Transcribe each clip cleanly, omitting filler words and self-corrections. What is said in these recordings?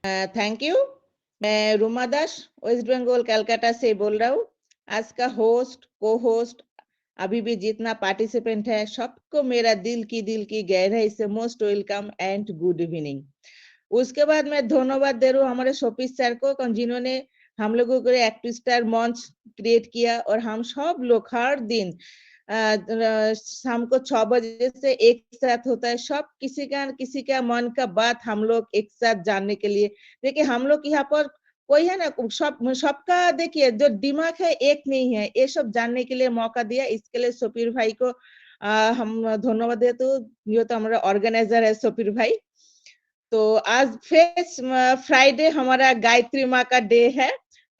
Thank you. मैं रूमा दास waste Bengal Calcutta से बोल रहा हूँ। आज का होस्ट को होस्ट अभी भी जितना पार्टिसिपेंट है सबको मेरा दिल की गहराई से most welcome and good evening. उसके बाद मैं धन्यवाद दे रहा हूँ हमारे शोपीस सर को जिन्होंने हम लोगों को एक्टिव स्टार मंच क्रिएट किया और हम सब लोग हर दिन शाम को 6 बजे से एक साथ होता है। सब किसी का मन का बात हम लोग एक साथ जानने के लिए। देखिए हम लोग यहाँ पर कोई है ना सबका देखिए जो दिमाग है एक नहीं है, ये सब जानने के लिए मौका दिया। इसके लिए सोपीर भाई को हम धन्यवाद देते हो। ये तो हमारा ऑर्गेनाइजर है सोपीर भाई। तो आज फिर फ्राइडे हमारा गायत्री माँ का डे है,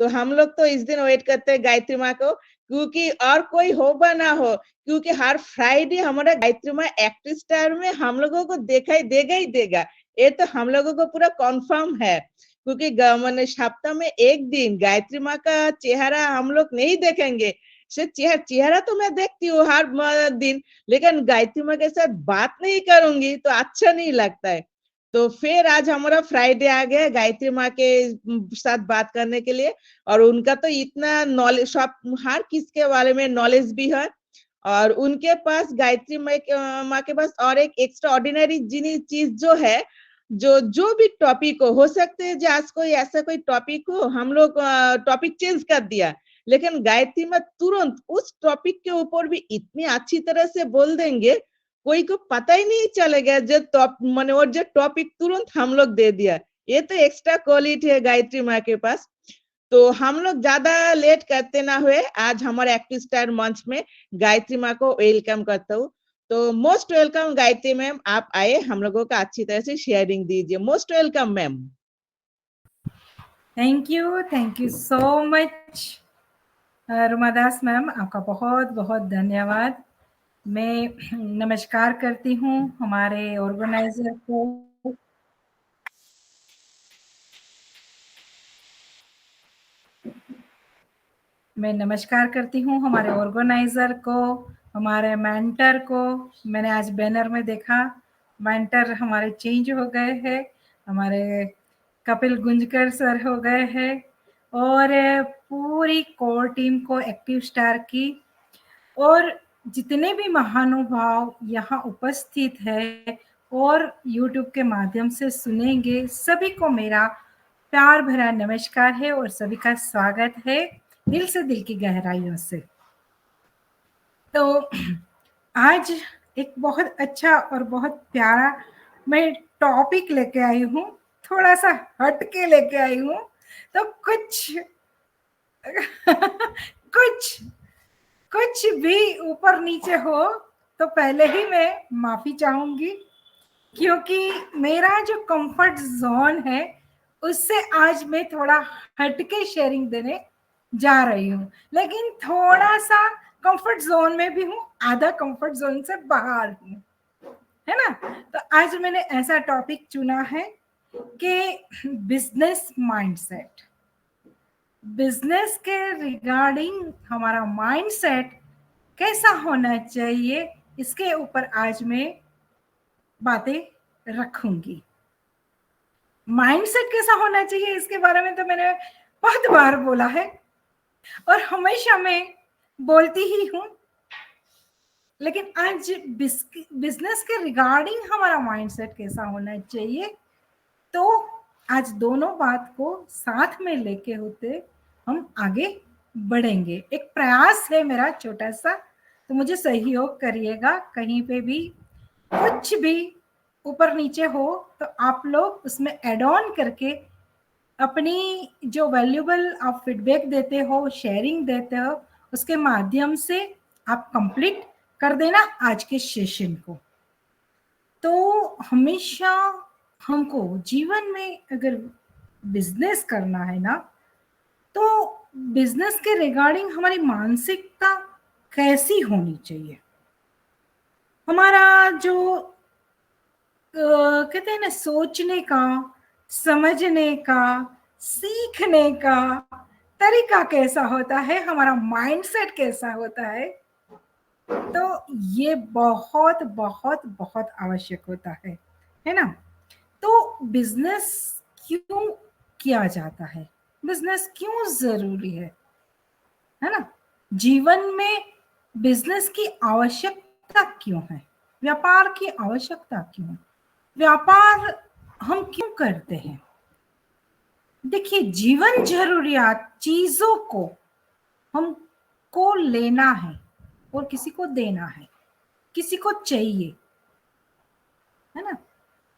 तो हम लोग तो इस दिन वेट करते हैं गायत्री माँ को, क्योंकि और कोई हो ब ना हो, क्योंकि हर फ्राइडे हमारा गायत्री माँ एक्टिव स्टार में हम लोगों को दिखाई देगा ही देगा। ये तो हम लोगों को पूरा कॉन्फर्म है, क्योंकि मैंने सप्ताह में एक दिन गायत्री माँ का चेहरा हम लोग नहीं देखेंगे। से चेहरा तो मैं देखती हूँ हर दिन, लेकिन गायत्री माँ के साथ बात नहीं करूंगी तो अच्छा नहीं लगता है। तो फिर आज हमारा फ्राइडे आ गया गायत्री माँ के साथ बात करने के लिए। और उनका तो इतना नॉलेज, सब हर किसके बारे में नॉलेज भी है। और उनके पास गायत्री माँ के पास और एक एक्स्ट्रा ऑर्डिनरी चीज जो है, जो जो भी टॉपिक हो सकते है जो आज कोई ऐसा कोई टॉपिक हो, हम लोग टॉपिक चेंज कर दिया, लेकिन गायत्री माँ तुरंत उस टॉपिक के ऊपर भी इतनी अच्छी तरह से बोल देंगे, कोई को पता ही नहीं चलेगा जो माने और जो टॉपिक तुरंत हम लोग दे दिया। ये तो एक्स्ट्रा क्वालिटी है गायत्री माँ के पास। तो हम लोग ज्यादा लेट करते ना हुए आज हमारे एक्टिव स्टार मंच में गायत्री माँ को वेलकम करता हूँ। तो मोस्ट वेलकम गायत्री मैम, आप आए हम लोगों का अच्छी तरह से शेयरिंग दीजिए। Most welcome ma'am. Thank you so much रुमादास ma'am, आपका बहुत बहुत धन्यवाद। मैं नमस्कार करती हूँ हमारे ऑर्गेनाइजर को। मैं नमस्कार करती हूँ हमारे ऑर्गेनाइजर को, हमारे मेंटर को। मैंने आज बैनर में देखा मेंटर हमारे चेंज हो गए हैं, हमारे कपिल गुंजकर सर हो गए हैं, और पूरी कोर टीम को एक्टिव स्टार की और जितने भी महानुभाव यहाँ उपस्थित है और YouTube के माध्यम से सुनेंगे, सभी को मेरा प्यार भरा नमस्कार है और सभी का स्वागत है दिल से, दिल की गहराइयों से। तो आज एक बहुत अच्छा और बहुत प्यारा मैं टॉपिक लेके आई हूँ, थोड़ा सा हट के लेके आई हूँ। तो कुछ भी ऊपर नीचे हो तो पहले ही मैं माफी चाहूंगी, क्योंकि मेरा जो कंफर्ट जोन है उससे आज मैं थोड़ा हटके शेयरिंग देने जा रही हूँ, लेकिन थोड़ा सा कंफर्ट जोन में भी हूँ, आधा कंफर्ट जोन से बाहर हूँ, है ना। तो आज मैंने ऐसा टॉपिक चुना है कि बिजनेस माइंडसेट। बिजनेस के रिगार्डिंग हमारा माइंडसेट कैसा होना चाहिए, इसके ऊपर आज मैं बातें रखूंगी। माइंडसेट कैसा होना चाहिए इसके बारे में तो मैंने बहुत बार बोला है और हमेशा मैं बोलती ही हूं, लेकिन आज बिजनेस के रिगार्डिंग हमारा माइंडसेट कैसा होना चाहिए, तो आज दोनों बात को साथ में लेके होते हम आगे बढ़ेंगे। एक प्रयास है मेरा छोटा सा, तो मुझे सहयोग करिएगा। कहीं पे भी कुछ भी ऊपर नीचे हो तो आप लोग उसमें एड ऑन करके अपनी जो वैल्यूबल आप फीडबैक देते हो, शेयरिंग देते हो, उसके माध्यम से आप कंप्लीट कर देना आज के सेशन को। तो हमेशा हमको जीवन में अगर बिजनेस करना है ना, तो बिजनेस के रिगार्डिंग हमारी मानसिकता कैसी होनी चाहिए। हमारा जो कहते हैं ना, सोचने का, समझने का, सीखने का तरीका कैसा होता है, हमारा माइंडसेट कैसा होता है, तो ये बहुत बहुत बहुत आवश्यक होता है ना। तो बिजनेस क्यों किया जाता है, बिजनेस क्यों जरूरी है ना? जीवन में बिजनेस की आवश्यकता क्यों है, व्यापार की आवश्यकता क्यों है, व्यापार हम क्यों करते हैं? देखिए, जीवन जरूरियात चीजों को हमको लेना है और किसी को देना है, किसी को चाहिए, है ना?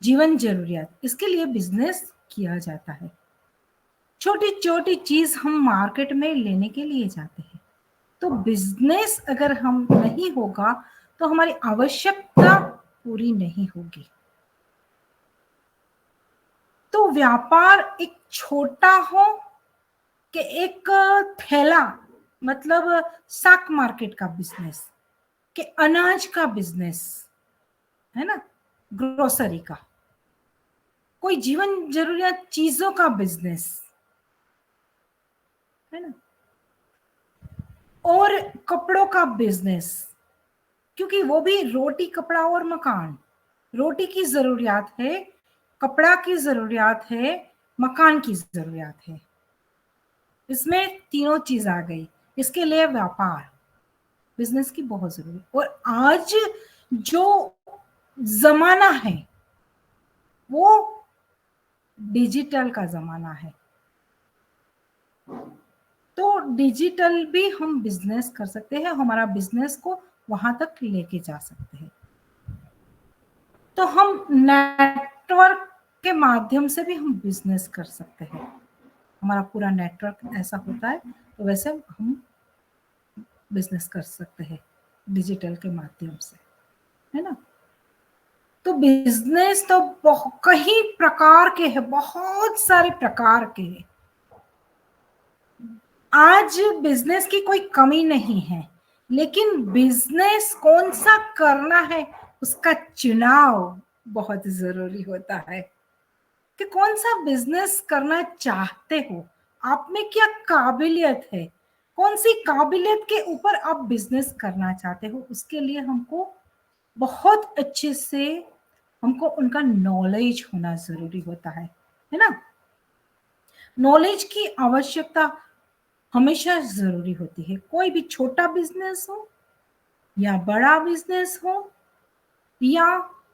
जीवन जरूरियात, इसके लिए बिजनेस किया जाता है। छोटी छोटी चीज हम मार्केट में लेने के लिए जाते हैं, तो बिजनेस अगर हम नहीं होगा तो हमारी आवश्यकता पूरी नहीं होगी। तो व्यापार एक छोटा हो कि एक थैला, मतलब साक मार्केट का बिजनेस, कि अनाज का बिजनेस, है ना, ग्रोसरी का, कोई जीवन जरूरियात चीजों का बिजनेस, है ना, और कपड़ों का बिजनेस, क्योंकि वो भी रोटी कपड़ा और मकान, रोटी की जरूरियात है, कपड़ा की जरूरियात है, मकान की जरूरियात है, इसमें तीनों चीज आ गई। इसके लिए व्यापार, बिजनेस की बहुत जरूरी। और आज जो जमाना है वो डिजिटल का जमाना है, तो डिजिटल भी हम बिजनेस कर सकते हैं, हमारा बिजनेस को वहां तक लेके जा सकते हैं। तो हम नेटवर्क के माध्यम से भी हम बिजनेस कर सकते हैं, हमारा पूरा नेटवर्क ऐसा होता है, तो वैसे हम बिजनेस कर सकते हैं डिजिटल के माध्यम से, है ना? तो बिजनेस तो कई प्रकार के हैं, बहुत सारे प्रकार के हैं। आज बिजनेस की कोई कमी नहीं है, लेकिन बिजनेस कौन सा करना है उसका चुनाव बहुत जरूरी होता है, कि कौन सा बिजनेस करना चाहते हो, आप में क्या काबिलियत है, कौन सी काबिलियत के ऊपर आप बिजनेस करना चाहते हो, उसके लिए हमको बहुत अच्छे से हमको उनका नॉलेज होना जरूरी होता है ना? नॉलेज की आवश्यकता हमेशा जरूरी होती है, कोई भी छोटा बिजनेस हो या बड़ा बिजनेस हो या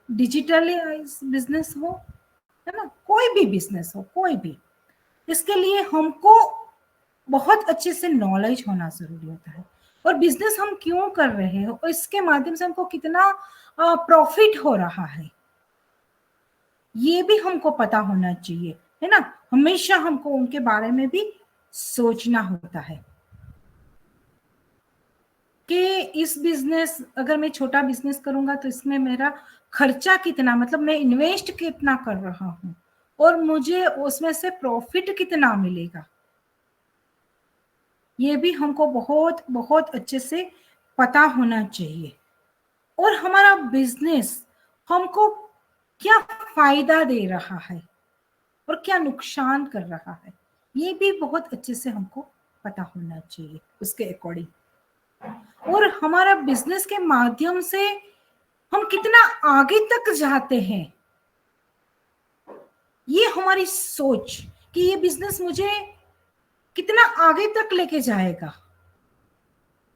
डिजिटल बिजनेस हो, है ना, कोई भी बिजनेस हो, कोई भी, इसके लिए हमको बहुत अच्छे से नॉलेज होना जरूरी होता है। और बिजनेस हम क्यों कर रहे हैं और इसके माध्यम से हमको कितना प्रॉफिट हो रहा है, ये भी हमको पता होना चाहिए, है ना? हमेशा हमको उनके बारे में भी सोचना होता है कि इस बिजनेस, अगर मैं छोटा बिजनेस करूंगा तो इसमें मेरा खर्चा कितना, मतलब मैं इन्वेस्ट कितना कर रहा हूं और मुझे उसमें से प्रॉफिट कितना मिलेगा, ये भी हमको बहुत बहुत अच्छे से पता होना चाहिए। और हमारा बिजनेस हमको क्या फायदा दे रहा है और क्या नुकसान कर रहा है, ये भी बहुत अच्छे से हमको पता होना चाहिए उसके अकॉर्डिंग। और हमारा बिजनेस के माध्यम से हम कितना आगे तक जाते हैं, ये हमारी सोच कि ये बिजनेस मुझे कितना आगे तक लेके जाएगा,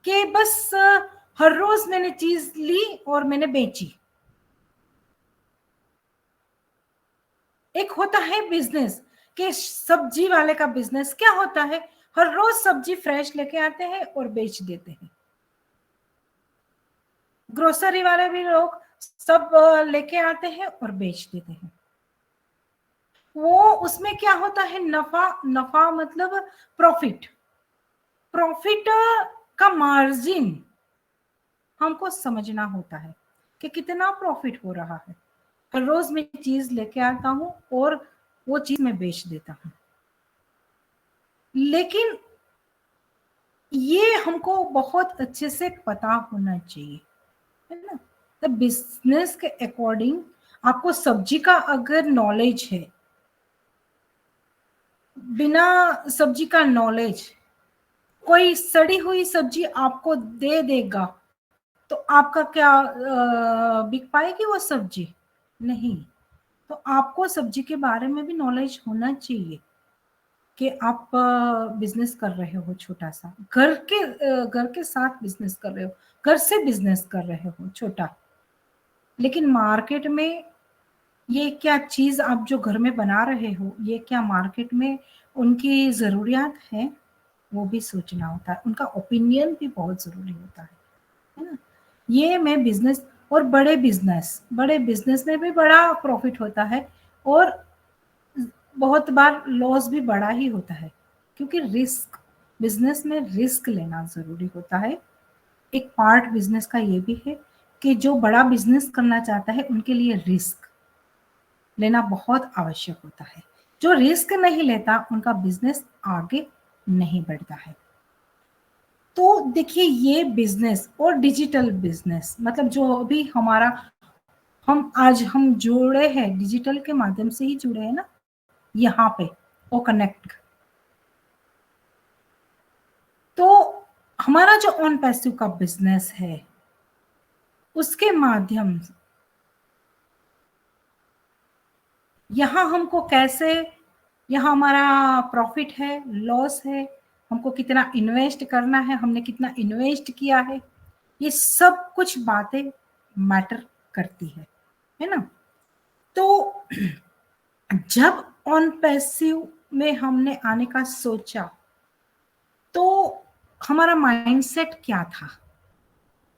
कि बस हर रोज मैंने चीज ली और मैंने बेची। एक होता है बिजनेस कि सब्जी वाले का बिजनेस क्या होता है, हर रोज सब्जी फ्रेश लेके आते हैं और बेच देते हैं। ग्रोसरी वाले भी लोग सब लेके आते हैं और बेच देते हैं। वो उसमें क्या होता है, नफा, नफा मतलब प्रॉफिट, प्रॉफिट का मार्जिन हमको समझना होता है कि कितना प्रॉफिट हो रहा है। हर रोज मैं चीज लेके आता हूँ और वो चीज मैं बेच देता हूँ, लेकिन ये हमको बहुत अच्छे से पता होना चाहिए, है ना? तो बिजनेस के अकॉर्डिंग आपको सब्जी का अगर नॉलेज है, बिना सब्जी का नॉलेज कोई सड़ी हुई सब्जी आपको दे देगा तो आपका क्या बिक पाएगी वो सब्जी? नहीं। तो आपको सब्जी के बारे में भी नॉलेज होना चाहिए कि आप बिजनेस कर रहे हो, छोटा सा घर के साथ बिजनेस कर रहे हो, घर से बिजनेस कर रहे हो छोटा, लेकिन मार्केट में ये क्या चीज आप जो घर में बना रहे हो, ये क्या मार्केट में उनकी जरूरियात है, वो भी सोचना होता है। उनका ओपिनियन भी बहुत जरूरी होता है ना। ये मैं बिजनेस और बड़े बिजनेस में भी बड़ा प्रॉफिट होता है, और बहुत बार लॉस भी बड़ा ही होता है, क्योंकि बिजनेस में रिस्क लेना जरूरी होता है। एक पार्ट बिजनेस का ये भी है कि जो बड़ा बिजनेस करना चाहता है उनके लिए रिस्क लेना बहुत आवश्यक होता है। जो रिस्क नहीं लेता उनका बिजनेस आगे नहीं बढ़ता है। तो देखिए, ये बिजनेस और डिजिटल बिजनेस, मतलब जो अभी हमारा हम जुड़े हैं, डिजिटल के माध्यम से ही जुड़े हैं ना यहाँ पे, वो कनेक्ट। तो हमारा जो ऑन पैसिव का बिजनेस है, उसके माध्यम से यहाँ हमको कैसे, यहाँ हमारा प्रॉफिट है, लॉस है, हमको कितना इन्वेस्ट करना है, हमने कितना इन्वेस्ट किया है, ये सब कुछ बातें मैटर करती है ना। तो जब ऑन पैसिव में हमने आने का सोचा, तो हमारा माइंडसेट क्या था,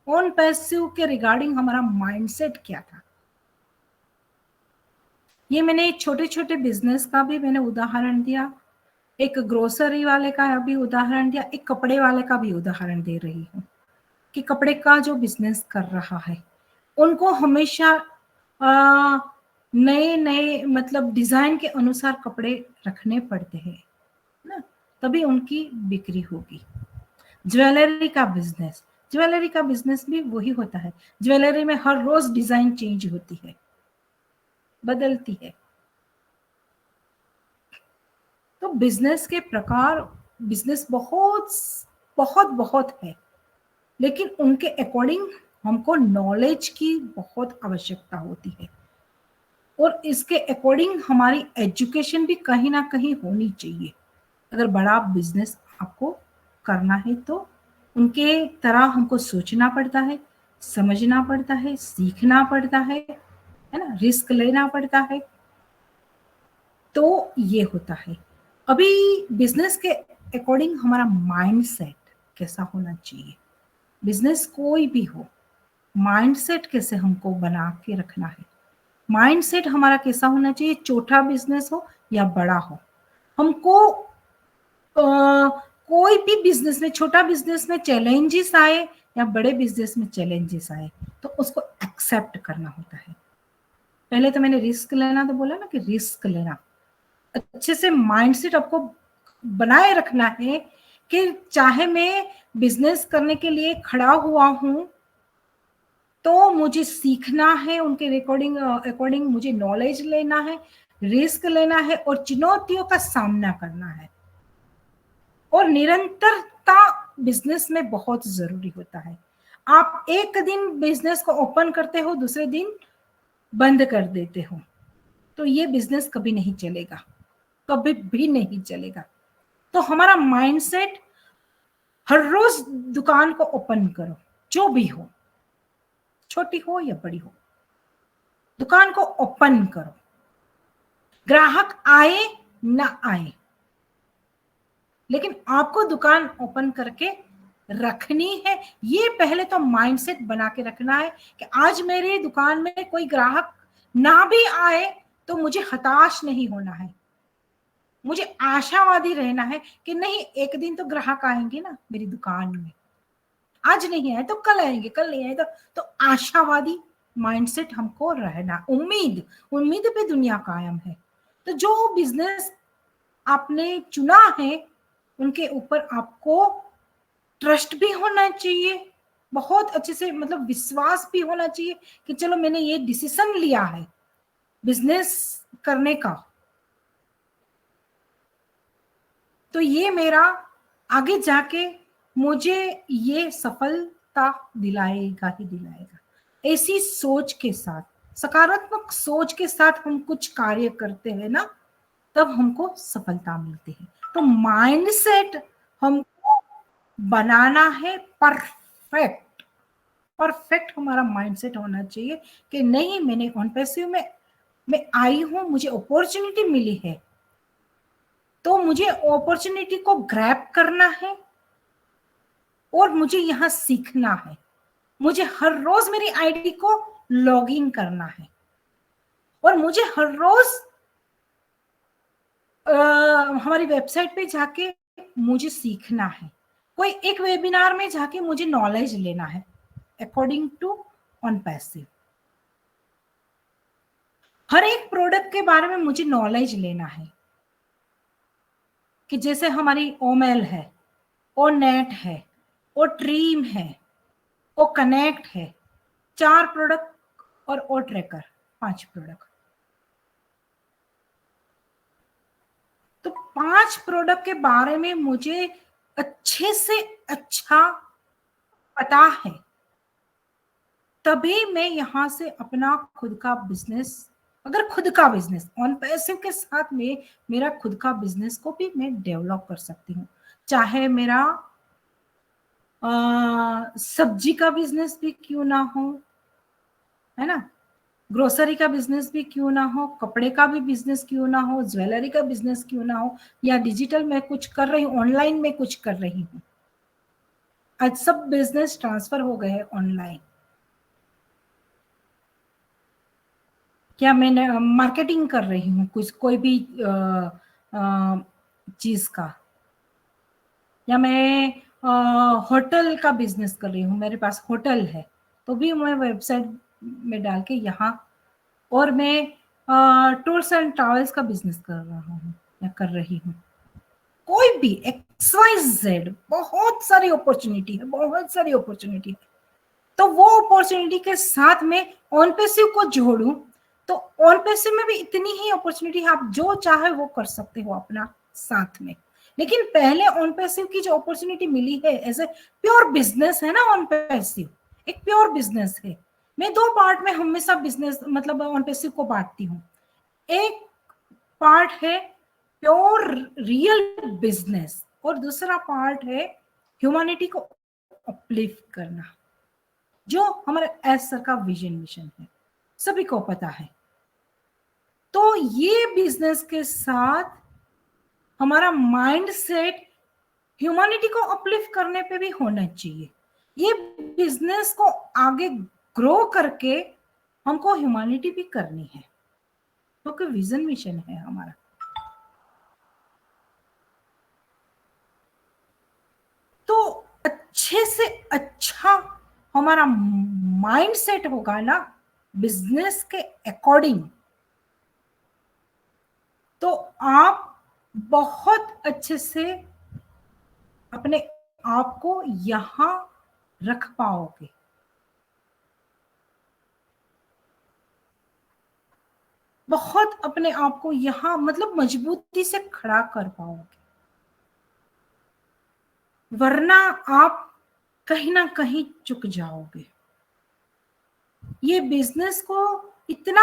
ऑन पैसिव के रिगार्डिंग हमारा माइंडसेट क्या था। ये मैंने छोटे छोटे बिजनेस का भी मैंने उदाहरण दिया, एक ग्रोसरी वाले का भी उदाहरण दिया, एक कपड़े वाले का भी उदाहरण दे रही हूँ कि कपड़े का जो बिजनेस कर रहा है उनको हमेशा नए नए मतलब डिजाइन के अनुसार कपड़े रखने पड़ते हैं ना, तभी उनकी बिक्री होगी। ज्वेलरी का बिजनेस भी वही होता है। ज्वेलरी में हर रोज डिजाइन चेंज होती है, बदलती है। तो बिजनेस के प्रकार, बिजनेस बहुत बहुत बहुत है, लेकिन उनके अकॉर्डिंग हमको नॉलेज की बहुत आवश्यकता होती है, और इसके अकॉर्डिंग हमारी एजुकेशन भी कहीं ना कहीं होनी चाहिए। अगर बड़ा बिजनेस आपको करना है तो उनके तरह हमको सोचना पड़ता है, समझना पड़ता है, सीखना पड़ता है ना, रिस्क लेना पड़ता है। तो ये होता है। अभी बिजनेस के अकॉर्डिंग हमारा माइंडसेट कैसा होना चाहिए, बिजनेस कोई भी हो, माइंडसेट कैसे हमको बना के रखना है। माइंडसेट हमारा कैसा होना चाहिए, छोटा बिजनेस हो या बड़ा हो, हमको कोई भी बिजनेस में, छोटा बिजनेस में चैलेंजेस आए या बड़े बिजनेस में चैलेंजेस आए, तो उसको एक्सेप्ट करना होता है। पहले तो मैंने रिस्क लेना तो बोला ना कि रिस्क लेना, अच्छे से माइंडसेट आपको बनाए रखना है कि चाहे मैं बिजनेस करने के लिए खड़ा हुआ हूं तो मुझे सीखना है, उनके अकॉर्डिंग मुझे नॉलेज लेना है, रिस्क लेना है और चुनौतियों का सामना करना है। और निरंतरता बिजनेस में बहुत जरूरी होता है। आप एक दिन बिजनेस को ओपन करते हो, दूसरे दिन बंद कर देते हो, तो ये बिजनेस कभी नहीं चलेगा, कभी भी नहीं चलेगा। तो हमारा माइंडसेट, हर रोज दुकान को ओपन करो, जो भी हो, छोटी हो या बड़ी हो, दुकान को ओपन करो। ग्राहक आए ना आए, लेकिन आपको दुकान ओपन करके रखनी है। ये पहले तो माइंडसेट बना के रखना है कि आज मेरी दुकान में कोई ग्राहक ना भी आए तो मुझे हताश नहीं होना है, मुझे आशावादी रहना है कि नहीं, एक दिन तो ग्राहक आएंगे ना मेरी दुकान में, आज नहीं आए तो कल आएंगे, कल नहीं आए तो आशावादी माइंडसेट हमको रहना। उम्मीद पे दुनिया कायम है। तो जो बिजनेस आपने चुना है उनके ऊपर आपको ट्रस्ट भी होना चाहिए, बहुत अच्छे से, मतलब विश्वास भी होना चाहिए कि चलो मैंने ये डिसीजन लिया है बिजनेस करने का, तो ये मेरा आगे जाके मुझे ये सफलता दिलाएगा ही दिलाएगा। ऐसी सोच के साथ सकारात्मक सोच के साथ हम कुछ कार्य करते हैं ना, तब हमको सफलता मिलती है। तो माइंडसेट हमको बनाना है परफेक्ट। परफेक्ट हमारा माइंडसेट होना चाहिए कि नहीं, मैंने ऑन पैसिव में मैं आई हूं, मुझे अपॉर्चुनिटी मिली है, तो मुझे अपॉर्चुनिटी को ग्रैब करना है और मुझे यहां सीखना है। मुझे हर रोज मेरी आईडी को लॉग इन करना है और मुझे हर रोज हमारी वेबसाइट पे जाके मुझे सीखना है। कोई एक वेबिनार में जाके मुझे नॉलेज लेना है अकॉर्डिंग टू ऑन पैसिव। हर एक प्रोडक्ट के बारे में मुझे नॉलेज लेना है कि जैसे हमारी ओमेल है, ओ नेट है, ओ ट्रीम है, ओ कनेक्ट है, 4 प्रोडक्ट और ओ ट्रैकर 5 प्रोडक्ट। तो 5 प्रोडक्ट के बारे में मुझे अच्छे से अच्छा पता है, तभी मैं यहां से अपना खुद का बिजनेस, अगर खुद का बिजनेस ऑन पैसिव के साथ में मेरा खुद का बिजनेस को भी मैं डेवलप कर सकती हूँ। चाहे मेरा सब्जी का बिजनेस भी क्यों ना हो, है ना, ग्रोसरी का बिजनेस भी क्यों ना हो, कपड़े का भी बिजनेस क्यों ना हो, ज्वेलरी का बिजनेस क्यों ना हो, या डिजिटल में कुछ कर रही हूँ, ऑनलाइन में कुछ कर रही हूँ। आज सब बिजनेस ट्रांसफर हो गए हैं ऑनलाइन। क्या मैं मार्केटिंग कर रही हूँ कुछ, कोई भी चीज का, या मैं होटल का बिजनेस कर रही हूँ, मेरे पास होटल है, तो भी मैं वेबसाइट में डाल के यहाँ, और मैं टूर्स एंड ट्रैवल्स का बिजनेस कर रहा हूँ या कर रही हूँ, कोई भी XYZ, बहुत सारी अपॉर्चुनिटी है, बहुत सारी अपॉर्चुनिटी है। तो वो अपॉर्चुनिटी के साथ में ऑन पैसिव को जोड़ूं, तो ऑन पैसिव में भी इतनी ही अपॉर्चुनिटी है, आप जो चाहे वो कर सकते हो अपना साथ में। लेकिन पहले ऑन पैसिव की जो अपॉर्चुनिटी मिली है एज ए प्योर बिजनेस है ना, ऑन पैसिव एक प्योर बिजनेस है। मैं 2 पार्ट में हमेशा बिजनेस मतलब ऑन पैसिव को बांटती हूँ। एक पार्ट है प्योर रियल बिजनेस और दूसरा पार्ट है ह्यूमैनिटी को अपलिफ्ट करना, जो हमारे एस सर का विजन मिशन है, सभी को पता है। तो ये बिजनेस के साथ हमारा माइंड सेट ह्यूमैनिटी को अपलिफ्ट करने पे भी होना चाहिए। ये बिजनेस को आगे ग्रो करके हमको ह्यूमैनिटी भी करनी है, क्योंकि विजन मिशन है हमारा। तो अच्छे से अच्छा हमारा माइंड सेट होगा ना बिजनेस के अकॉर्डिंग, तो आप बहुत अच्छे से अपने आप को यहां रख पाओगे। बहुत अपने आप को यहां मतलब मजबूती से खड़ा कर पाओगे, वरना आप कहीं ना कहीं चुक जाओगे। ये बिजनेस को इतना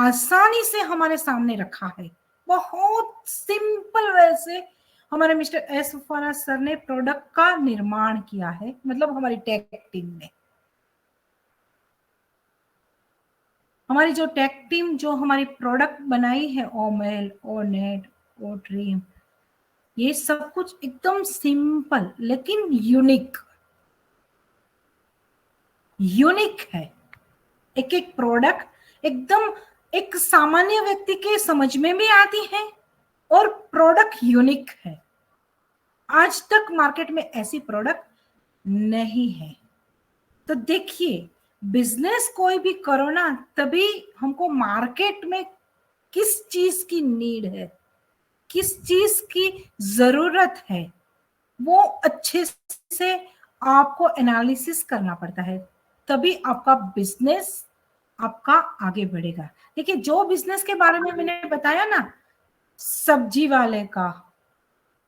आसानी से हमारे सामने रखा है, बहुत सिंपल वे से हमारे मिस्टर एस उफाना सर ने प्रोडक्ट का निर्माण किया है, मतलब हमारी टेक टीम ने, हमारी जो टेक टीम जो हमारी प्रोडक्ट बनाई है, ओमेल, ओ नेट, ओ ड्रीम, ये सब कुछ एकदम सिंपल लेकिन यूनिक है। एक एक प्रोडक्ट एकदम एक सामान्य व्यक्ति के समझ में भी आती है और प्रोडक्ट यूनिक है। आज तक मार्केट में ऐसी प्रोडक्ट नहीं है। तो देखिए, बिजनेस कोई भी करो ना, तभी हमको मार्केट में किस चीज की नीड है, किस चीज की जरूरत है, वो अच्छे से आपको एनालिसिस करना पड़ता है, तभी आपका बिजनेस आपका आगे बढ़ेगा। देखिए, जो बिजनेस के बारे में मैंने बताया ना, सब्जी वाले का,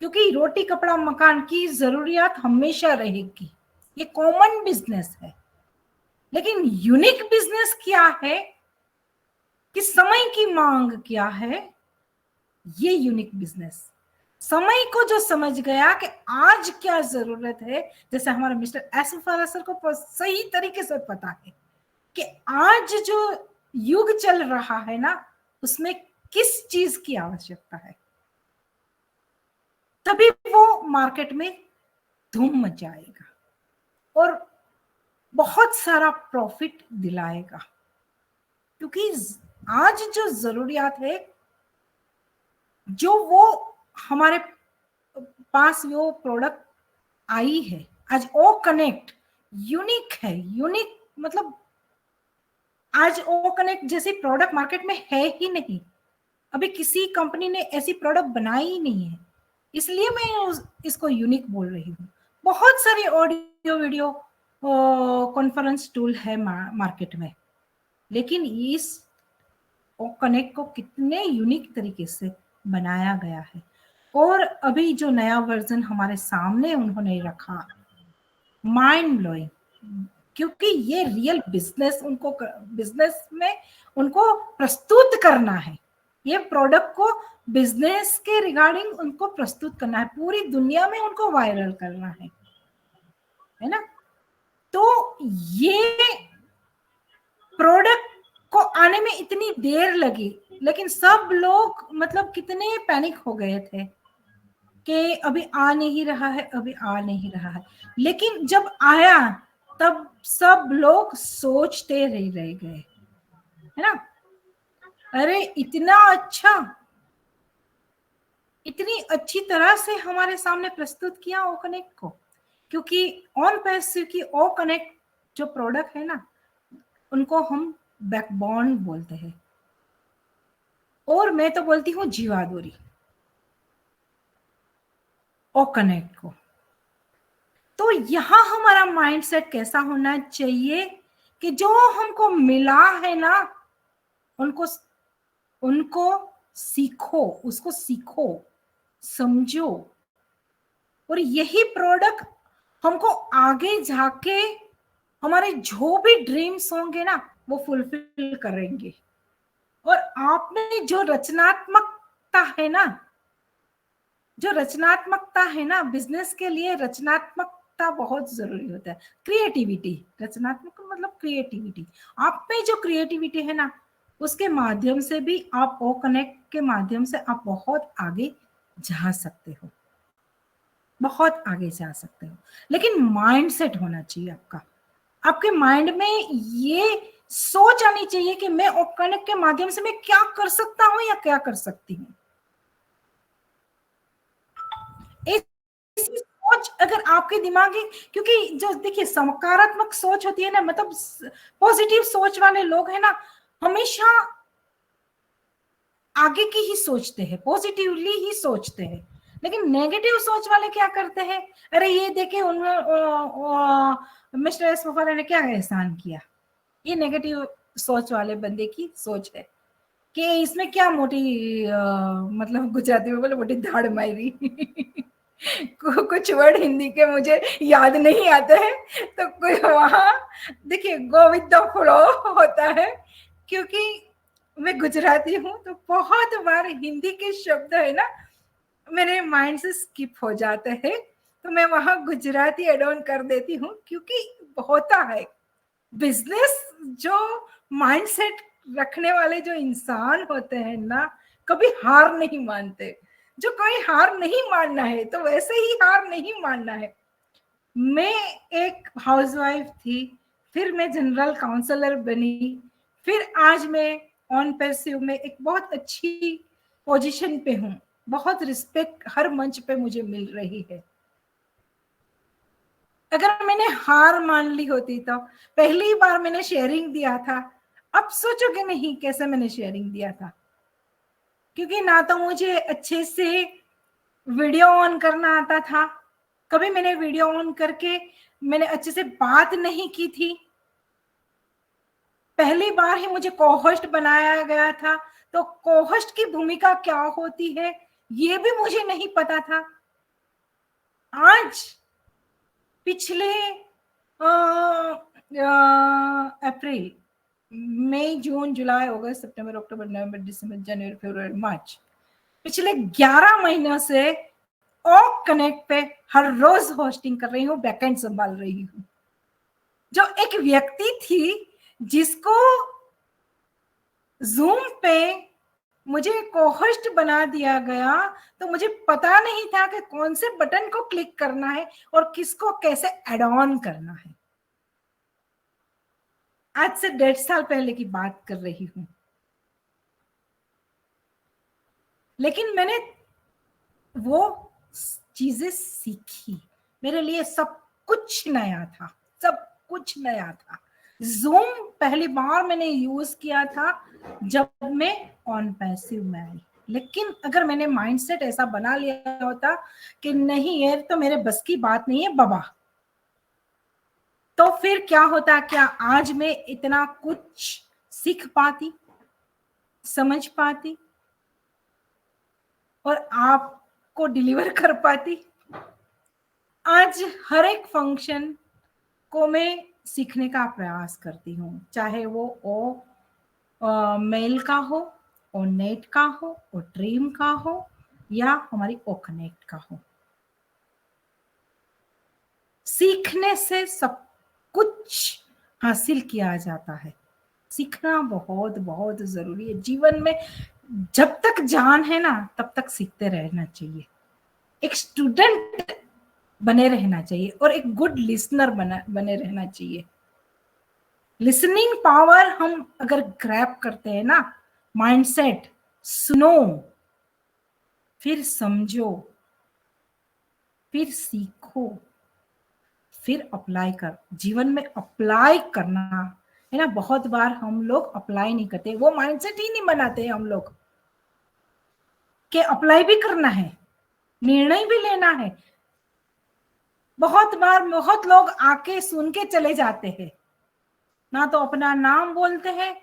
क्योंकि रोटी कपड़ा मकान की जरूरियात हमेशा रहेगी, ये कॉमन बिजनेस है। लेकिन यूनिक बिजनेस क्या है, कि समय की मांग क्या है, ये यूनिक बिजनेस। समय को जो समझ गया कि आज क्या जरूरत है, जैसे हमारे मिस्टर एस सर को सही तरीके से पता है कि आज जो युग चल रहा है ना, उसमें किस चीज की आवश्यकता है, तभी वो मार्केट में धूम मचाएगा और बहुत सारा प्रॉफिट दिलाएगा। क्योंकि आज जो जरूरियात है, जो वो हमारे पास वो प्रोडक्ट आई है आज, ओ कनेक्ट यूनिक है। यूनिक मतलब आज ओ कनेक्ट जैसे प्रोडक्ट मार्केट में है ही नहीं, अभी किसी कंपनी ने ऐसी प्रोडक्ट बनाई ही नहीं है, इसलिए मैं इसको यूनिक बोल रही हूँ। बहुत सारे ऑडियो वीडियो कॉन्फ्रेंस टूल है मार्केट में, लेकिन इस ओ कनेक्ट को कितने यूनिक तरीके से बनाया गया है। और अभी जो नया वर्जन हमारे सामने उन्होंने रखा, माइंड ब्लोइंग, क्योंकि ये रियल बिजनेस उनको बिजनेस में उनको प्रस्तुत करना है, ये प्रोडक्ट को बिजनेस के रिगार्डिंग उनको प्रस्तुत करना है, पूरी दुनिया में उनको वायरल करना है ना। तो ये प्रोडक्ट को आने में इतनी देर लगी, लेकिन सब लोग मतलब कितने पैनिक हो गए थे कि अभी आ नहीं रहा है, अभी आ नहीं रहा है। लेकिन जब आया तब सब लोग सोचते रह गए, है ना, अरे इतना अच्छा, इतनी अच्छी तरह से हमारे सामने प्रस्तुत किया ओ कनेक्ट को। क्योंकि ऑन पैसिव की ओ कनेक्ट जो प्रोडक्ट है ना, उनको हम बैकबोन बोलते हैं, और मैं तो बोलती हूँ जीवादोरी ओ कनेक्ट को। तो यहां हमारा माइंडसेट कैसा होना चाहिए कि जो हमको मिला है ना, उनको उनको सीखो, उसको सीखो, समझो, और यही प्रोडक्ट हमको आगे जाके हमारे जो भी ड्रीम्स होंगे ना, वो फुलफिल करेंगे। और आप में जो रचनात्मकता है ना, जो रचनात्मकता है ना, बिजनेस के लिए रचनात्मकता बहुत जरूरी होता है। क्रिएटिविटी, रचनात्मक मतलब क्रिएटिविटी, आप में जो क्रिएटिविटी है ना, उसके माध्यम से भी आप ओ कनेक्ट के माध्यम से आप बहुत आगे जा सकते हो, बहुत आगे जा सकते हो। लेकिन माइंडसेट होना चाहिए आपका, आपके माइंड में ये सोच आनी चाहिए कि मैं ओ कनेक्ट के माध्यम से मैं क्या कर सकता हूं या क्या कर सकती हूँ। सोच अगर आपके दिमाग की, क्योंकि जो देखिए सकारात्मक सोच होती है ना, मतलब पॉजिटिव सोच वाले लोग हैं ना, हमेशा आगे की ही सोचते हैं, पॉजिटिवली ही सोचते हैं। लेकिन नेगेटिव सोच वाले क्या करते हैं, अरे ये देखे उन्होंने मिस्टर एस ने क्या एहसान किया, ये नेगेटिव सोच वाले बंदे की सोच है कि इसमें क्या मोटी मतलब गुजराती में बोले मोटी धाड़ मारी कुछ वर्ड हिंदी के मुझे याद नहीं आते हैं, तो कोई वहां देखिए गो विद द फ्लो होता है। क्योंकि मैं गुजराती हूँ, तो बहुत बार हिंदी के शब्द है ना मेरे माइंड से स्किप हो जाते हैं, तो मैं वहां गुजराती एड ऑन कर देती हूँ। क्योंकि होता है बिजनेस, जो माइंडसेट रखने वाले जो इंसान होते हैं ना, कभी हार नहीं मानते। जो कोई हार नहीं मानना है तो वैसे ही हार नहीं मानना है। मैं एक हाउसवाइफ थी, फिर मैं जनरल काउंसलर बनी, फिर आज मैं ऑन पैसिव में एक बहुत अच्छी पोजीशन पे हूँ, बहुत रिस्पेक्ट हर मंच पे मुझे मिल रही है। अगर मैंने हार मान ली होती तो पहली बार मैंने शेयरिंग दिया था, अब सोचोगे नहीं कैसे मैंने शेयरिंग दिया था। क्योंकि ना तो मुझे अच्छे से वीडियो ऑन करना आता था, कभी मैंने वीडियो ऑन करके मैंने अच्छे से बात नहीं की थी, पहली बार ही मुझे कोहोस्ट बनाया गया था, तो कोहोस्ट की भूमिका क्या होती है ये भी मुझे नहीं पता था। आज पिछले अप्रैल मई, जून, जुलाई, अगस्त, सितंबर, अक्टूबर, नवंबर, दिसंबर, जनवरी, फरवरी, मार्च, पिछले 11 महीनों से ओक कनेक्ट पे हर रोज होस्टिंग कर रही हूँ, बैकएंड संभाल रही हूँ। जो एक व्यक्ति थी जिसको जूम पे मुझे को-होस्ट बना दिया गया, तो मुझे पता नहीं था कि कौन से बटन को क्लिक करना है और किसको कैसे ऐड ऑन करना है। आज से 1.5 साल पहले की बात कर रही हूं, लेकिन मैंने वो चीजें सीखी। मेरे लिए सब कुछ नया था, सब कुछ नया था। जूम पहली बार मैंने यूज किया था जब मैं ऑन पैसिव में आई, लेकिन अगर मैंने माइंडसेट ऐसा बना लिया होता कि नहीं ये तो मेरे बस की बात नहीं है बाबा, तो फिर क्या होता, क्या आज मैं इतना कुछ सीख पाती, समझ पाती और आपको डिलीवर कर पाती। आज हर एक फंक्शन को मैं सीखने का प्रयास करती हूँ, चाहे वो मेल का हो, और नेट का हो, और ड्रीम का हो, या हमारी ओ कनेक्ट का हो। सीखने से सब कुछ हासिल किया जाता है। सीखना बहुत बहुत जरूरी है जीवन में। जब तक जान है ना तब तक सीखते रहना चाहिए। एक स्टूडेंट बने रहना चाहिए और एक गुड लिसनर बने रहना चाहिए। लिसनिंग पावर हम अगर ग्रैब करते हैं ना, माइंडसेट, सुनो, फिर समझो, फिर सीखो, फिर अप्लाई कर, जीवन में अप्लाई करना है ना। बहुत बार हम लोग अप्लाई नहीं करते, वो माइंडसेट ही नहीं बनाते हम लोग कि अप्लाई भी करना है, निर्णय भी लेना है। बहुत बार बहुत लोग आके सुन के चले जाते हैं, ना तो अपना नाम बोलते हैं,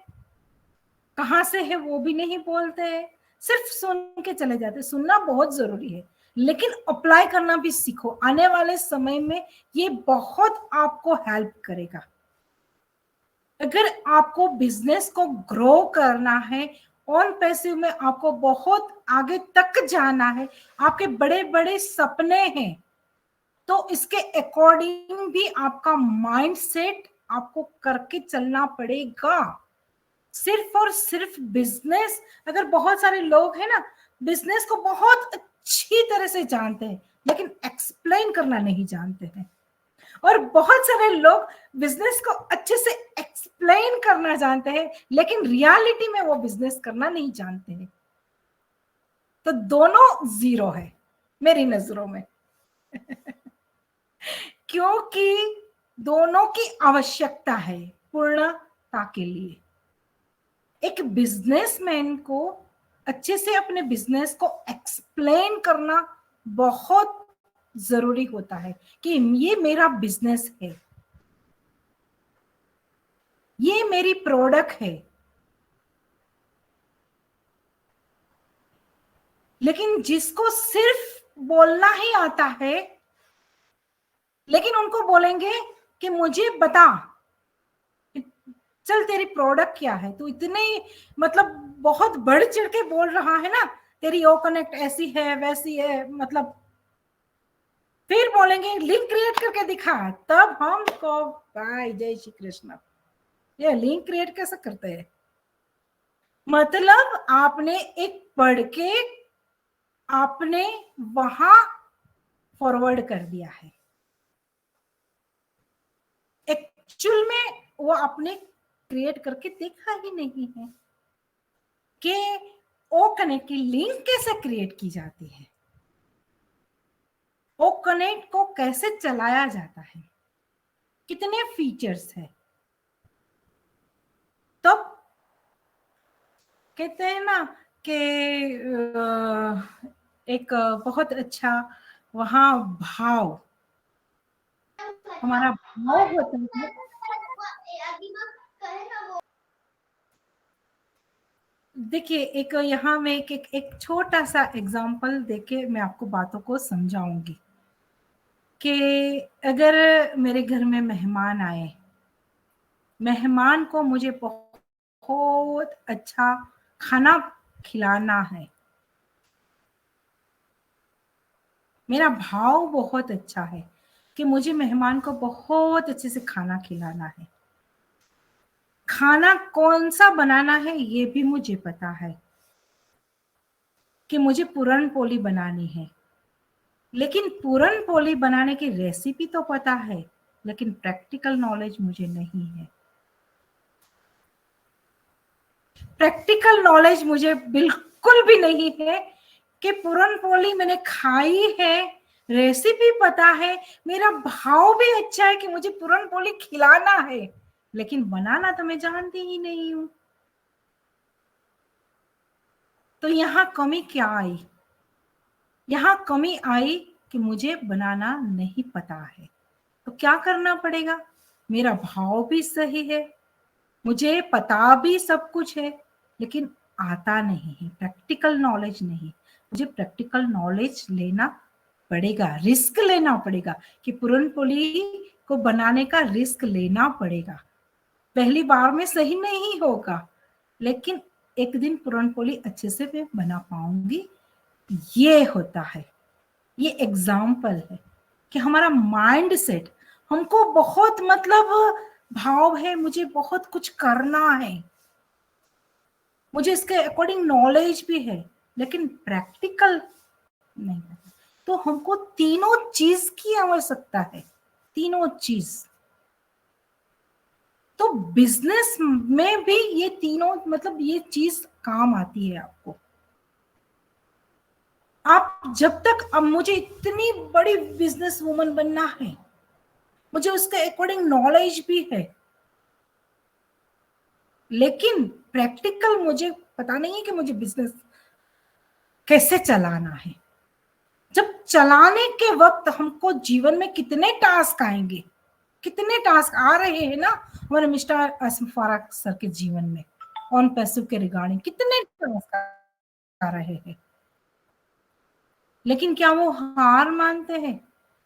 कहां से है वो भी नहीं बोलते हैं, सिर्फ सुन के चले जाते। सुनना बहुत जरूरी है, लेकिन अप्लाई करना भी सीखो। आने वाले समय में ये बहुत आपको हेल्प करेगा। अगर आपको बिजनेस को ग्रो करना है, ऑन पैसिव में आपको बहुत आगे तक जाना है, आपके बड़े बड़े सपने हैं, तो इसके अकॉर्डिंग भी आपका माइंडसेट आपको करके चलना पड़ेगा। सिर्फ और सिर्फ बिजनेस, अगर बहुत सारे लोग हैं ना बिजनेस को बहुत अच्छी तरह से जानते हैं लेकिन एक्सप्लेन करना नहीं जानते हैं, और बहुत सारे लोग बिजनेस को अच्छे से एक्सप्लेन करना जानते हैं लेकिन रियलिटी में वो बिजनेस करना नहीं जानते हैं, तो दोनों जीरो है मेरी नजरों में। क्योंकि दोनों की आवश्यकता है पूर्णता के लिए। एक बिजनेसमैन को अच्छे से अपने बिजनेस को एक्सप्लेन करना बहुत जरूरी होता है कि ये मेरा बिजनेस है, ये मेरी प्रोडक्ट है। लेकिन जिसको सिर्फ बोलना ही आता है, लेकिन उनको बोलेंगे कि मुझे बता, चल तेरी प्रोडक्ट क्या है, तू इतने मतलब बहुत बढ़ चढ़ के बोल रहा है ना, तेरी ओ कनेक्ट ऐसी है वैसी है, मतलब फिर बोलेंगे लिंक क्रिएट करके दिखा, तब हमको भाई जय श्री कृष्ण, ये लिंक क्रिएट कैसे करते हैं? मतलब आपने एक पढ़ के आपने वहां फॉरवर्ड कर दिया है, एक्चुअल में वो आपने क्रिएट करके देखा ही नहीं है कि ओ कनेक्ट की लिंक कैसे क्रिएट की जाती है, ओ कनेक्ट को कैसे चलाया जाता है, कितने फीचर्स है। तो कहते हैं ना कि एक बहुत अच्छा वहां भाव, हमारा भाव होता है। देखिए एक यहाँ में एक छोटा सा एग्जांपल देके मैं आपको बातों को समझाऊंगी कि अगर मेरे घर में मेहमान आए, मेहमान को मुझे बहुत बहुत अच्छा खाना खिलाना है। मेरा भाव बहुत अच्छा है कि मुझे मेहमान को बहुत अच्छे से खाना खिलाना है। खाना कौन सा बनाना है ये भी मुझे पता है कि मुझे पूरन पोली बनानी है, लेकिन पूरन पोली बनाने की रेसिपी तो पता है, लेकिन प्रैक्टिकल नॉलेज मुझे नहीं है। प्रैक्टिकल नॉलेज मुझे बिल्कुल भी नहीं है कि पूरन पोली मैंने खाई है, रेसिपी पता है, मेरा भाव भी अच्छा है कि मुझे पूरन पोली खिलाना है, लेकिन बनाना तो मैं जानती ही नहीं हूं। तो यहाँ कमी क्या आई? यहाँ कमी आई कि मुझे बनाना नहीं पता है। तो क्या करना पड़ेगा? मेरा भाव भी सही है, मुझे पता भी सब कुछ है, लेकिन आता नहीं है, प्रैक्टिकल नॉलेज नहीं। मुझे प्रैक्टिकल नॉलेज लेना पड़ेगा, रिस्क लेना पड़ेगा कि पूरन पोली को बनाने का रिस्क लेना पड़ेगा। पहली बार में सही नहीं होगा, लेकिन एक दिन पूरन पोली अच्छे से मैं बना पाऊंगी। ये होता है, ये एग्जाम्पल है कि हमारा माइंड सेट, हमको बहुत मतलब भाव है, मुझे बहुत कुछ करना है, मुझे इसके अकॉर्डिंग नॉलेज भी है, लेकिन प्रैक्टिकल नहीं है। तो हमको तीनों चीज की आवश्यकता है, तीनों चीज। तो बिजनेस में भी ये तीनों मतलब ये चीज काम आती है आपको। आप जब तक, अब मुझे इतनी बड़ी बिजनेस वुमन बनना है, मुझे उसके अकॉर्डिंग नॉलेज भी है, लेकिन प्रैक्टिकल मुझे पता नहीं है कि मुझे बिजनेस कैसे चलाना है। जब चलाने के वक्त हमको जीवन में कितने टास्क आएंगे, कितने टास्क आ रहे हैं ना हमारे मिस्टर आसिम फारक सर के जीवन में, ऑन पैसिव के रिगार्डिंग कितने टास्क आ रहे हैं, लेकिन क्या वो हार मानते हैं?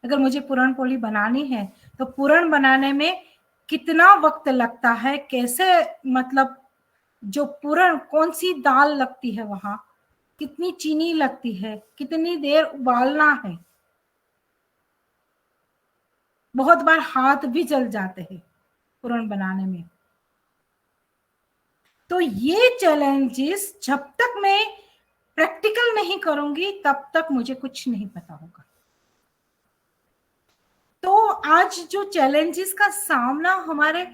अगर मुझे पूरन पोली बनानी है तो पूरन बनाने में कितना वक्त लगता है, कैसे मतलब जो पूरन कौन सी दाल लगती है, वहां कितनी चीनी लगती है, कितनी देर उबालना है, बहुत बार हाथ भी जल जाते हैं पूरन बनाने में। तो ये चैलेंजेस जब तक मैं प्रैक्टिकल नहीं करूंगी तब तक मुझे कुछ नहीं पता होगा। तो आज जो चैलेंजेस का सामना हमारे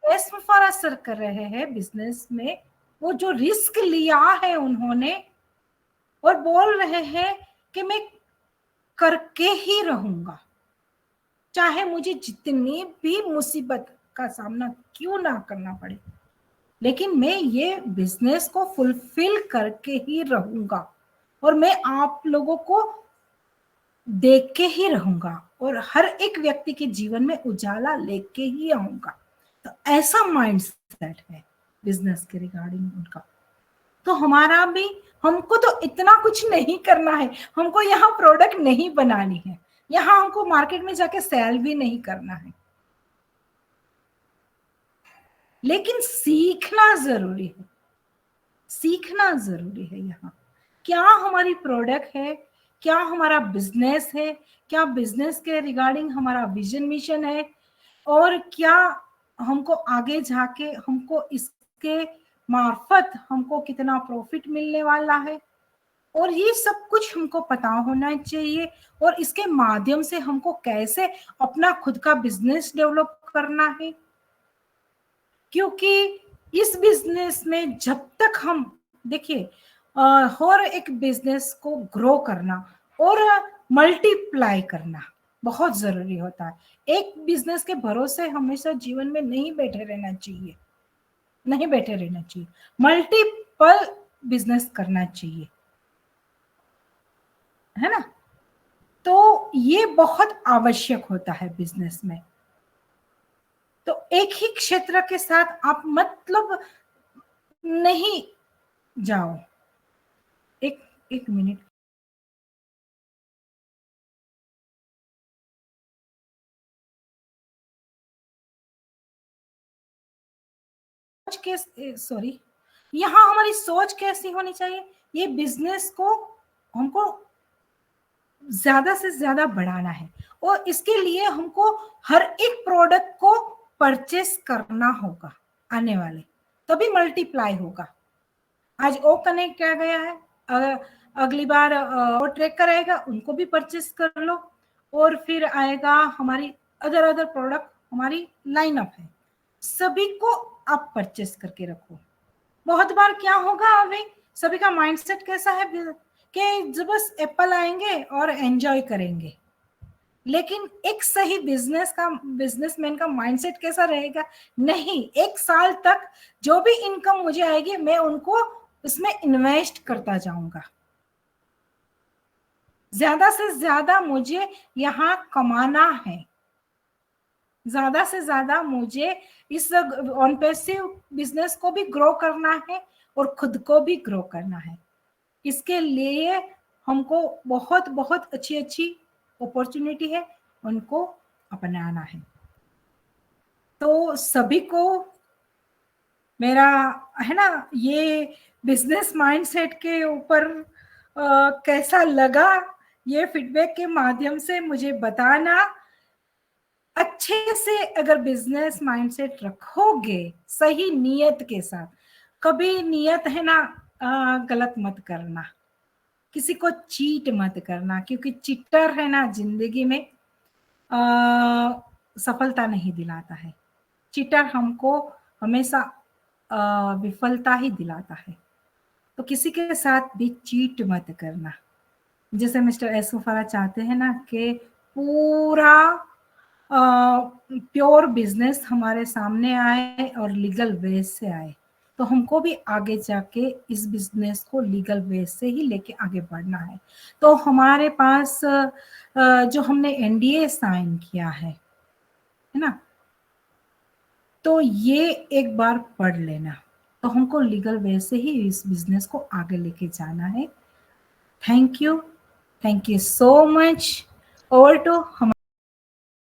फरा सर कर रहे हैं बिजनेस में, वो जो रिस्क लिया है उन्होंने और बोल रहे हैं कि मैं करके ही रहूंगा, चाहे मुझे जितनी भी मुसीबत का सामना क्यों ना करना पड़े, लेकिन मैं ये बिजनेस को फुलफिल करके ही रहूंगा और मैं आप लोगों को देख के ही रहूंगा और हर एक व्यक्ति के जीवन में उजाला लेके ही आऊंगा। तो ऐसा माइंडसेट है बिजनेस के रिगार्डिंग उनका। तो हमारा भी, हमको तो इतना कुछ नहीं करना है, हमको यहाँ प्रोडक्ट नहीं बनानी है, यहाँ हमको मार्केट में जाके सेल भी नहीं करना है, लेकिन सीखना जरूरी है, सीखना जरूरी है। यहाँ क्या हमारी प्रोडक्ट है, क्या हमारा बिजनेस है, क्या बिजनेस के रिगार्डिंग हमारा विजन मिशन है, और क्या हमको आगे जाके हमको इसके मार्फत हमको कितना प्रॉफिट मिलने वाला है, और ये सब कुछ हमको पता होना चाहिए। और इसके माध्यम से हमको कैसे अपना खुद का बिजनेस डेवलप करना है, क्योंकि इस बिजनेस में जब तक हम देखिए हर एक बिजनेस को ग्रो करना और मल्टीप्लाई करना बहुत जरूरी होता है। एक बिजनेस के भरोसे हमेशा जीवन में नहीं बैठे रहना चाहिए, नहीं बैठे रहना चाहिए, मल्टीपल बिजनेस करना चाहिए, है ना। तो ये बहुत आवश्यक होता है बिजनेस में। तो एक ही क्षेत्र के साथ आप मतलब नहीं जाओ। एक एक मिनट। सॉरी, यहाँ हमारी सोच कैसी होनी चाहिए, ये बिजनेस को हमको ज्यादा से ज्यादा बढ़ाना है और इसके लिए हमको हर एक प्रोडक्ट को परचेस करना होगा आने वाले, तभी मल्टीप्लाई होगा। आज ओ कनेक्ट किया गया है, अगली बार वो ट्रैकर आएगा, उनको भी परचेस कर लो, और फिर आएगा हमारी अदर प्रोडक्ट, हमारी लाइनअप है, सभी को आप परचेस करके रखो। बहुत बार क्या होगा अभी सभी का माइंडसेट कैसा है कि जब बस एप्पल आएंगे और एंजॉय करेंगे, लेकिन एक सही बिजनेसमैन का माइंडसेट कैसा रहेगा, नहीं, 1 साल तक जो भी इनकम मुझे आएगी मैं उनको उसमें इन्वेस्ट करता जाऊंगा, ज्यादा से ज्यादा मुझे यहाँ कमाना है, ज्यादा से ज्यादा मुझे इस ऑन पैसिव बिजनेस को भी ग्रो करना है और खुद को भी ग्रो करना है। इसके लिए हमको बहुत बहुत अच्छी अच्छी अपॉर्चुनिटी है, उनको अपनाना है। तो सभी को मेरा है ना ये बिजनेस माइंडसेट के ऊपर कैसा लगा, ये फीडबैक के माध्यम से मुझे बताना। अच्छे से अगर बिजनेस माइंडसेट रखोगे सही नियत के साथ, कभी नियत है ना गलत मत करना, किसी को चीट मत करना, क्योंकि चीटर है ना जिंदगी में सफलता नहीं दिलाता है, चीटर हमको हमेशा विफलता ही दिलाता है। तो किसी के साथ भी चीट मत करना। जैसे मिस्टर एसोफारा चाहते हैं ना कि पूरा प्योर बिजनेस हमारे सामने आए और लीगल वे से आए, तो हमको भी आगे जाके इस बिजनेस को लीगल वे से ही लेके आगे बढ़ना है। तो हमारे पास जो हमने एनडीए साइन किया है ना, तो ये एक बार पढ़ लेना, तो हमको लीगल वे से ही इस बिजनेस को आगे लेके जाना है। Thank you so much. Over to